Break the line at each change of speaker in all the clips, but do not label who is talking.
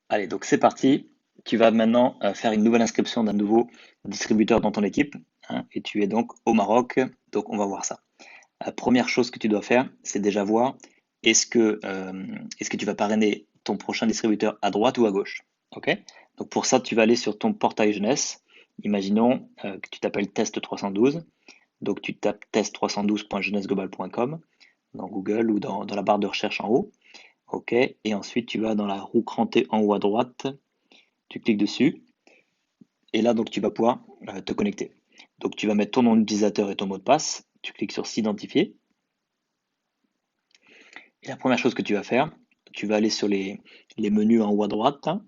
Allez, donc c'est parti. Tu vas maintenant faire une nouvelle inscription d'un nouveau distributeur dans ton équipe, hein, et tu es donc au Maroc. Donc on va voir ça. La première chose que tu dois faire, c'est déjà voir est-ce que, est-ce que tu vas parrainer ton prochain distributeur à droite ou à gauche. Ok? Donc pour ça, tu vas aller sur ton portail jeunesse. Imaginons que tu t'appelles Test 312. Donc tu tapes test312.jeunesseglobal.com dans Google ou dans la barre de recherche en haut. OK. Et ensuite, tu vas dans la roue crantée en haut à droite, tu cliques dessus, et là, donc, tu vas pouvoir te connecter. Donc, tu vas mettre ton nom d'utilisateur et ton mot de passe, tu cliques sur s'identifier, et la première chose que tu vas faire, tu vas aller sur les menus en haut à droite, hein.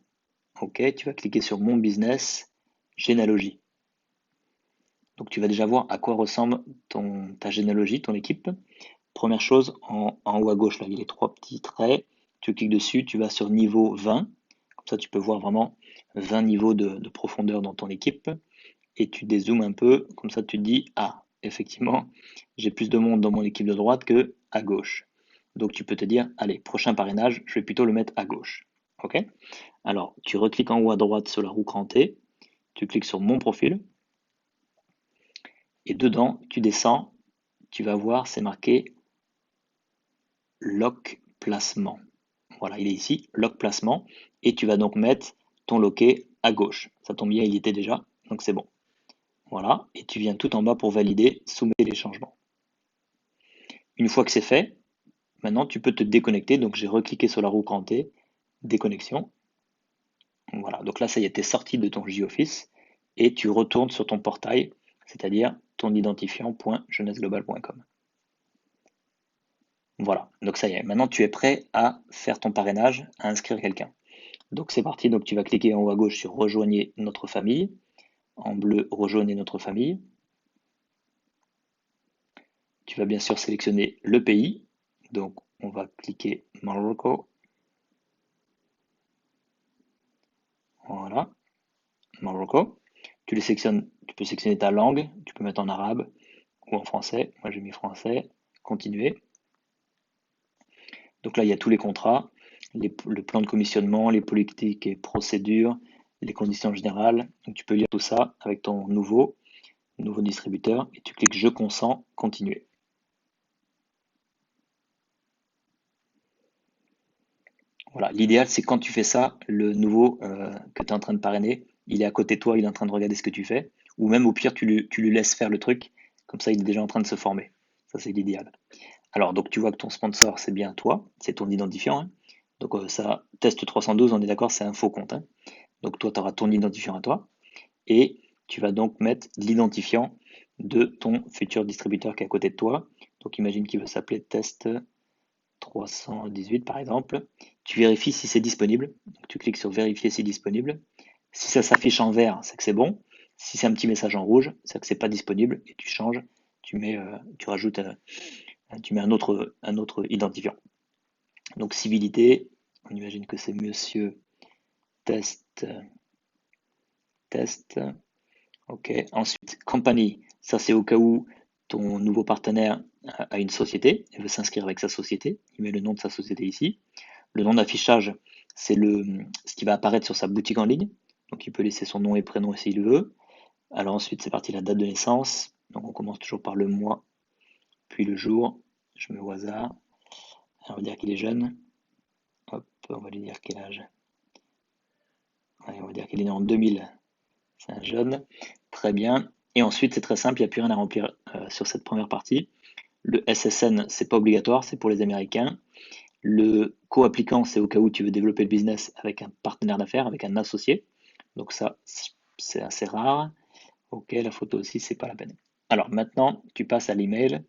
OK, tu vas cliquer sur Mon business, généalogie. Donc, tu vas déjà voir à quoi ressemble ta généalogie, ton équipe. Première chose, en haut à gauche, là, il y a les trois petits traits. Tu cliques dessus, tu vas sur niveau 20. Comme ça, tu peux voir vraiment 20 niveaux de profondeur dans ton équipe. Et tu dézoomes un peu. Comme ça, tu te dis, ah, effectivement, j'ai plus de monde dans mon équipe de droite que à gauche. Donc, tu peux te dire, allez, prochain parrainage, je vais plutôt le mettre à gauche. OK? Alors, tu recliques en haut à droite sur la roue crantée. Tu cliques sur mon profil. Et dedans, tu descends. Tu vas voir, c'est marqué lock placement. Voilà, il est ici, lock placement, et tu vas donc mettre ton loquet à gauche. Ça tombe bien, il y était déjà, donc c'est bon. Voilà, et tu viens tout en bas pour valider, soumettre les changements. Une fois que c'est fait, maintenant tu peux te déconnecter, donc j'ai recliqué sur la roue crantée, déconnexion. Voilà, donc là ça y est, t'es sorti de ton JOffice, et tu retournes sur ton portail, c'est-à-dire ton identifiant.jeunesseglobal.com. Voilà, donc ça y est, maintenant tu es prêt à faire ton parrainage, à inscrire quelqu'un. Donc c'est parti, donc tu vas cliquer en haut à gauche sur rejoignez notre famille, en bleu rejoignez notre famille. Tu vas bien sûr sélectionner le pays, donc on va cliquer Morocco, voilà, Morocco. Tu peux sélectionner ta langue, tu peux mettre en arabe ou en français, moi j'ai mis français, continuer. Donc là il y a tous les contrats, le plan de commissionnement, les politiques et procédures, les conditions générales, donc tu peux lire tout ça avec ton nouveau distributeur et tu cliques je consens, continuer. Voilà, l'idéal c'est quand tu fais ça, le nouveau que tu es en train de parrainer, il est à côté de toi, il est en train de regarder ce que tu fais, ou même au pire tu lui laisses faire le truc, comme ça il est déjà en train de se former. Ça c'est l'idéal. Alors donc tu vois que ton sponsor c'est bien toi, c'est ton identifiant, hein. Donc ça, test 312, on est d'accord, c'est un faux compte, hein. Donc toi tu auras ton identifiant à toi, et tu vas donc mettre l'identifiant de ton futur distributeur qui est à côté de toi. Donc imagine qu'il veut s'appeler test 318 par exemple. Tu vérifies si c'est disponible. Donc, tu cliques sur vérifier si disponible. Si ça s'affiche en vert, c'est que c'est bon. Si c'est un petit message en rouge, c'est que c'est pas disponible et tu changes. Tu rajoutes, tu mets un autre identifiant. Donc civilité, on imagine que c'est Monsieur Test, Test. Ok. Ensuite, company, ça c'est au cas où ton nouveau partenaire a une société et veut s'inscrire avec sa société. Il met le nom de sa société ici. Le nom d'affichage, c'est ce qui va apparaître sur sa boutique en ligne. Donc il peut laisser son nom et prénom s'il veut. Alors ensuite, c'est parti la date de naissance. Donc on commence toujours par le mois, puis le jour. Je mets au hasard. Alors, on va dire qu'il est jeune. Hop, on va lui dire quel âge. Allez, on va dire qu'il est né en 2000. C'est un jeune. Très bien. Et ensuite, c'est très simple, il n'y a plus rien à remplir sur cette première partie. Le SSN, c'est pas obligatoire, c'est pour les Américains. Le co-applicant, c'est au cas où tu veux développer le business avec un partenaire d'affaires, avec un associé. Donc ça, c'est assez rare. Ok, la photo aussi, c'est pas la peine. Alors maintenant, tu passes à l'email.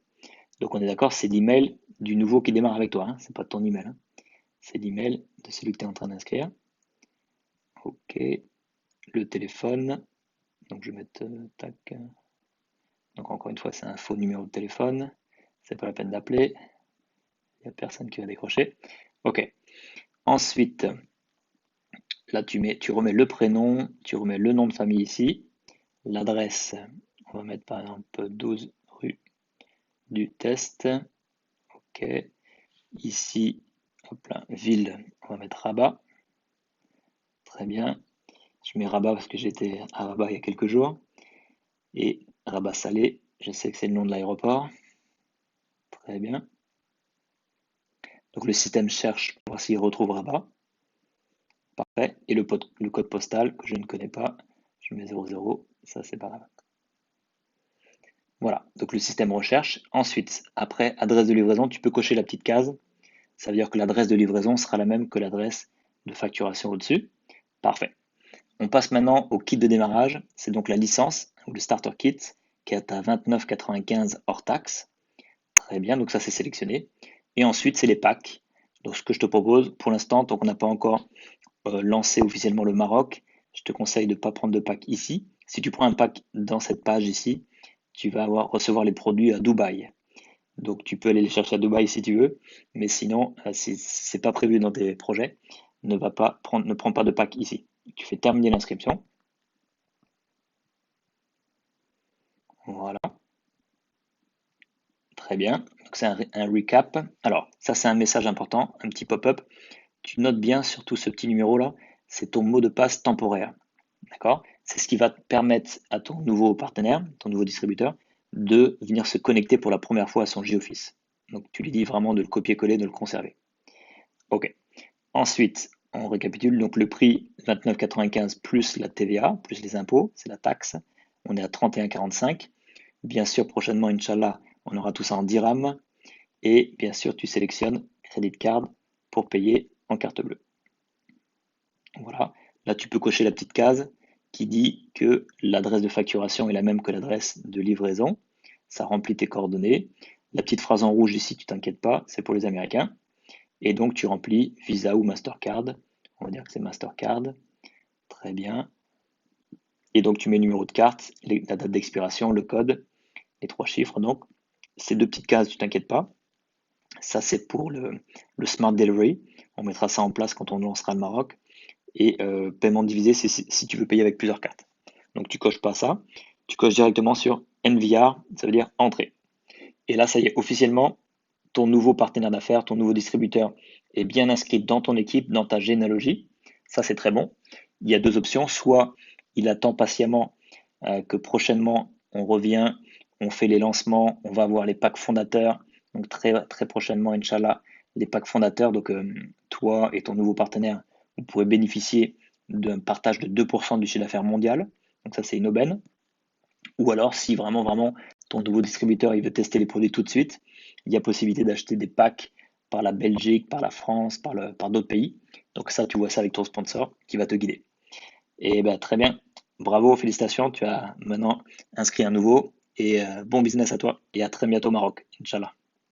Donc on est d'accord, c'est l'email du nouveau qui démarre avec toi, hein. C'est pas ton email, hein. C'est l'email de celui que tu es en train d'inscrire. Ok, le téléphone. Donc je vais mettre tac. Donc encore une fois, c'est un faux numéro de téléphone. C'est pas la peine d'appeler. Il n'y a personne qui va décrocher. Ok. Ensuite, là tu remets le prénom, tu remets le nom de famille ici. L'adresse, on va mettre par exemple 12 rue du Test. Ok. Ici, hop là, ville, on va mettre Rabat. Très bien. Je mets Rabat parce que j'étais à Rabat il y a quelques jours. Et Rabat Salé, je sais que c'est le nom de l'aéroport. Très bien. Donc le système cherche pour voir s'il retrouve Rabat. Parfait. Et le code postal que je ne connais pas, je mets 00, ça c'est pas grave. Voilà, donc le système recherche. Ensuite, après adresse de livraison, tu peux cocher la petite case. Ça veut dire que l'adresse de livraison sera la même que l'adresse de facturation au-dessus. Parfait. On passe maintenant au kit de démarrage. C'est donc la licence ou le starter kit qui est à 29,95 hors taxe. Très bien, donc ça c'est sélectionné. Et ensuite, c'est les packs. Donc ce que je te propose, pour l'instant, tant qu'on n'a pas encore lancé officiellement le Maroc, je te conseille de ne pas prendre de pack ici. Si tu prends un pack dans cette page ici, tu vas recevoir les produits à Dubaï. Donc tu peux aller les chercher à Dubaï si tu veux, mais sinon, si c'est pas prévu dans tes projets, ne prends pas de pack ici. Tu fais terminer l'inscription. Voilà, très bien. Donc c'est un recap. Alors, ça c'est un message important, un petit pop-up. Tu notes bien surtout ce petit numéro là, c'est ton mot de passe temporaire. D'accord? C'est ce qui va permettre à ton nouveau partenaire, ton nouveau distributeur, de venir se connecter pour la première fois à son G-Office. Donc tu lui dis vraiment de le copier-coller, de le conserver. OK. Ensuite, on récapitule. Donc le prix 29,95 plus la TVA, plus les impôts, c'est la taxe. On est à 31,45. Bien sûr, prochainement, Inch'Allah, on aura tout ça en dirham. Et bien sûr, tu sélectionnes Credit Card pour payer en carte bleue. Voilà. Là, tu peux cocher la petite case qui dit que l'adresse de facturation est la même que l'adresse de livraison. Ça remplit tes coordonnées. La petite phrase en rouge ici, tu t'inquiètes pas, c'est pour les Américains. Et donc, tu remplis Visa ou Mastercard. On va dire que c'est Mastercard. Très bien. Et donc, tu mets le numéro de carte, la date d'expiration, le code, les 3 chiffres. Donc, ces 2 petites cases, tu t'inquiètes pas. Ça, c'est pour le Smart Delivery. On mettra ça en place quand on lancera le Maroc. Et paiement divisé, c'est si tu veux payer avec plusieurs cartes. Donc, tu coches pas ça. Tu coches directement sur NVR, ça veut dire entrée. Et là, ça y est, officiellement, ton nouveau partenaire d'affaires, ton nouveau distributeur est bien inscrit dans ton équipe, dans ta généalogie. Ça, c'est très bon. Il y a 2 options. Soit il attend patiemment que prochainement on revient, on fait les lancements, on va avoir les packs fondateurs. Donc très, très prochainement, Inch'Allah, les packs fondateurs. Donc toi et ton nouveau partenaire, vous pourrez bénéficier d'un partage de 2% du chiffre d'affaires mondial. Donc ça, c'est une aubaine. Ou alors, si vraiment, vraiment, ton nouveau distributeur il veut tester les produits tout de suite, il y a possibilité d'acheter des packs par la Belgique, par la France, par d'autres pays. Donc ça, tu vois ça avec ton sponsor qui va te guider. Et ben, très bien, bravo, félicitations, tu as maintenant inscrit un nouveau et bon business à toi et à très bientôt au Maroc, Inch'Allah.